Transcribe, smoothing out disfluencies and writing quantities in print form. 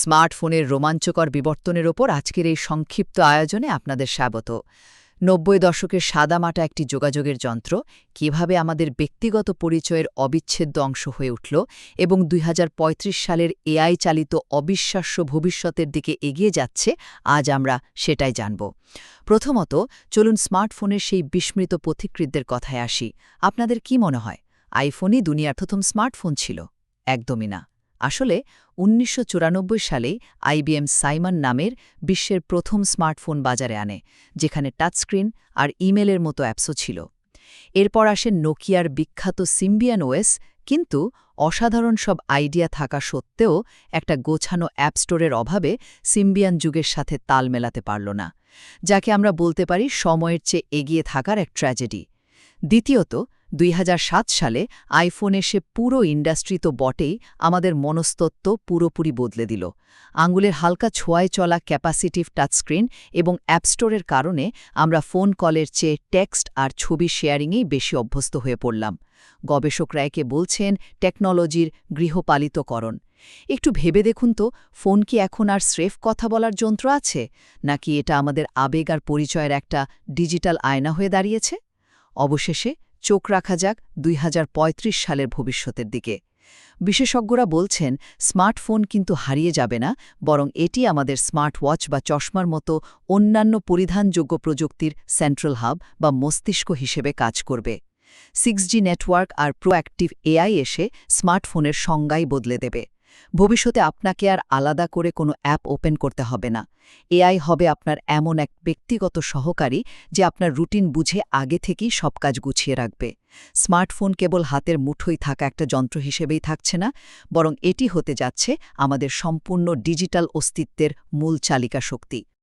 স্মার্টফোনের রোমাঞ্চকর বিবর্তনের ওপর আজকের এই সংক্ষিপ্ত আয়োজনে আপনাদের স্বাগত। ৯০ দশকের সাদামাটা একটি যোগাযোগের যন্ত্র কিভাবে আমাদের ব্যক্তিগত পরিচয়ের অবিচ্ছেদ্য অংশ হয়ে উঠল এবং ২০৩৫ সালের এআই চালিত অবিশ্বাস্য ভবিষ্যতের দিকে এগিয়ে যাচ্ছে, আজ আমরা সেটাই জানব। প্রথমত, চলুন স্মার্টফোনের সেই বিস্মৃত পথিকৃতদের কথায় আসি। আপনাদের কি মনে হয় আইফোনই দুনিয়ার প্রথম স্মার্টফোন ছিল? একদমই না। আসলে ১৯৯৪ সালেই আইবিএম সাইমন নামের বিশ্বের প্রথম স্মার্টফোন বাজারে আনে, যেখানে টাচস্ক্রিন আর ইমেলের মতো অ্যাপসও ছিল। এরপর আসে নোকিয়ার বিখ্যাত সিম্বিয়ান ওএস, কিন্তু অসাধারণ সব আইডিয়া থাকা সত্ত্বেও একটা গোছানো অ্যাপ স্টোরের অভাবে সিম্বিয়ান যুগের সাথে তাল মেলাতে পারল না, যাকে আমরা বলতে পারি সময়ের চেয়ে এগিয়ে থাকার এক ট্র্যাজেডি। দ্বিতীয়ত, ২০০৭ সালে আইফোন এসে পুরো ইন্ডাস্ট্রি তো বটেই, আমাদের মনস্তত্ত্ব পুরোপুরি বদলে দিল। আঙুলের হালকা ছোঁয়ায় চলা ক্যাপাসিটিভ টাচস্ক্রিন এবং অ্যাপ স্টোরের কারণে আমরা ফোন কলের চেয়ে টেক্সট আর ছবি শেয়ারিংয়েই বেশি অভ্যস্ত হয়ে পড়লাম। গবেষকরা একে বলছেন টেকনোলজির গৃহপালিতকরণ। একটু ভেবে দেখুন তো, ফোন কি এখন আর স্রেফ কথা বলার যন্ত্র আছে, নাকি এটা আমাদের আবেগ আর পরিচয়ের একটা ডিজিটাল আয়না হয়ে দাঁড়িয়েছে? অবশেষে চোখ রাখা যাক ২০৩৫ সালের ভবিষ্যতের দিকে। বিশেষজ্ঞরা বলছেন স্মার্টফোন কিন্তু হারিয়ে যাবে না, বরং এটি আমাদের স্মার্ট ওয়াচ বা চশমার মতো অন্যান্য পরিধানযোগ্য প্রযুক্তির সেন্ট্রাল হাব বা মস্তিষ্ক হিসেবে কাজ করবে। 6G নেটওয়ার্ক আর প্রোঅ্যাক্টিভ এআই এসে স্মার্টফোনের সংজ্ঞাই বদলে দেবে। ভবিষ্যতে আপনাকে আর আলাদা করে কোনো অ্যাপ ওপেন করতে হবে না। এআই হবে আপনার এমন এক ব্যক্তিগত সহকারী যে আপনার রুটিন বুঝে আগে থেকেই সব কাজ গুছিয়ে রাখবে। স্মার্টফোন কেবল হাতের মুঠোয় থাকা একটা যন্ত্র হিসেবেই থাকছে না, বরং এটি হতে যাচ্ছে আমাদের সম্পূর্ণ ডিজিটাল অস্তিত্বের মূল চালিকা শক্তি।